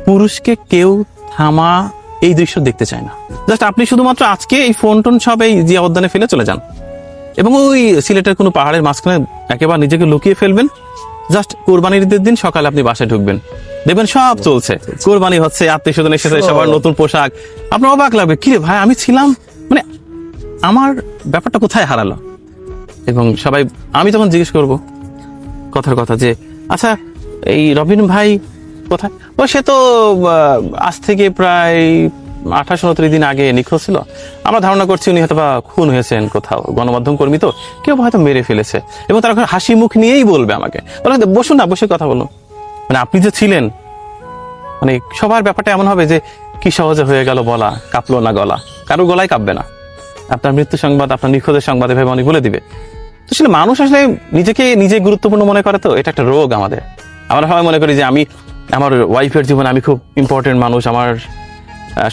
পুরুষকে কেউ থামা এই দৃশ্য দেখতে চায় না। জাস্ট আপনি শুধুমাত্র আজকে এই ফোন টোন সব এই জিয়া উদ্যানে ফেলে চলে যান এবং ওই সিলেটের কোনো পাহাড়ের মাঝখানে একেবারে নিজেকে লুকিয়ে ফেলবেন। জাস্ট কোরবানির ঈদের দিন সকালে আপনি বাসায় ঢুকবেন, দেখবেন সব চলছে, কোরবানি হচ্ছে, আত্মীয় স্বজন এসেছে, সবার নতুন পোশাক। আপনার অবাক লাগবে, কিরে ভাই আমি ছিলাম, মানে আমার ব্যাপারটা কোথায় হারালো। এবং সবাই, আমি তখন জিজ্ঞেস করব কথার কথা যে আচ্ছা এই রবিন ভাই কোথায়? ও সে তো আজ থেকে প্রায় 28-29 দিন আগে নিখোঁজ ছিল। আমরা ধারণা করছি উনি হয়তো বা খুন হয়েছেন কোথাও, গণমাধ্যম কর্মী তো, কেউ হয়তো মেরে ফেলেছে। এবং তারা হাসি মুখ নিয়েই বলবে আমাকে, বলে বসুন না, বসে কথা বলুন। মানে আপনি যে ছিলেন, মানে সবার ব্যাপারটা এমন হবে যে কি সহজে হয়ে গেল বলা, কাঁপলো না গলা, কারোর গলায় কাঁপবে না। আপনার মৃত্যু সংবাদ, আপনার নিখোঁজের সংবাদ এভাবে অনেক বলে দিবে। তো আসলে মানুষ আসলে নিজেকে নিজে গুরুত্বপূর্ণ মনে করে, তো এটা একটা রোগ আমাদের। আমরা সবাই মনে করি যে আমি আমার ওয়াইফের জীবনে আমি খুব ইম্পর্টেন্ট মানুষ, আমার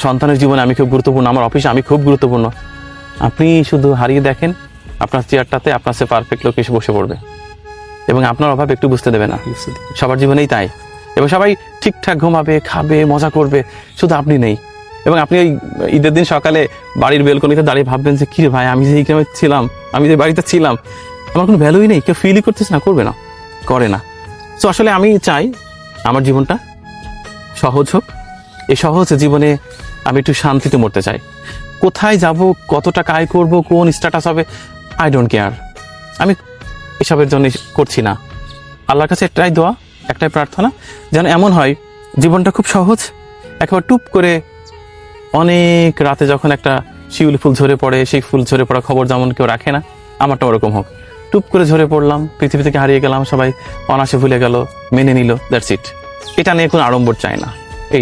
সন্তানের জীবনে আমি খুব গুরুত্বপূর্ণ, আমার অফিসে আমি খুব গুরুত্বপূর্ণ। আপনি শুধু হারিয়ে দেখেন আপনার চেয়ারটাতে আপনার সে পারফেক্ট লোক এসে বসে পড়বে এবং আপনার অভাব একটু বুঝতে দেবে না। সবার জীবনেই তাই। এবং সবাই ঠিকঠাক ঘুমাবে, খাবে, মজা করবে, শুধু আপনি নেই। এবং আপনি ওই ঈদের দিন সকালে বাড়ির বেলকনিতে দাঁড়িয়ে ভাববেন যে কিরে ভাই আমি যে এইখানে ছিলাম, আমি যে বাড়িতে ছিলাম, আমার কোনো ভ্যালুই নেই, কেউ ফিলই করতেছে না, করবে না, করে না। তো আসলে আমি চাই আমার জীবনটা সহজ হোক। এই সহজ জীবনে আমি একটু শান্তিতে মরতে চাই। কোথায় যাব, কত টাকা আয় করবো, কোন স্ট্যাটাস হবে, আই ডোন্ট কেয়ার। আমি এসবের জন্য করছি না। আল্লাহর কাছে একটাই দোয়া, একটাই প্রার্থনা, যেন এমন হয় জীবনটা খুব সহজ, একেবারে টুপ করে অনেক রাতে যখন একটা শিউলি ফুল ঝরে পড়ে, সেই ফুল ঝরে পড়া খবর যেমন কেউ রাখে না, আমারটা ওরকম হোক। টুপ করে ঝরে পড়লাম, পৃথিবী থেকে হারিয়ে গেলাম, সবাই অনাসে ভুলে গেল, মেনে নিল, দ্যাটস ইট। এটা নিয়ে কোনো আড়ম্বর চাই না। এই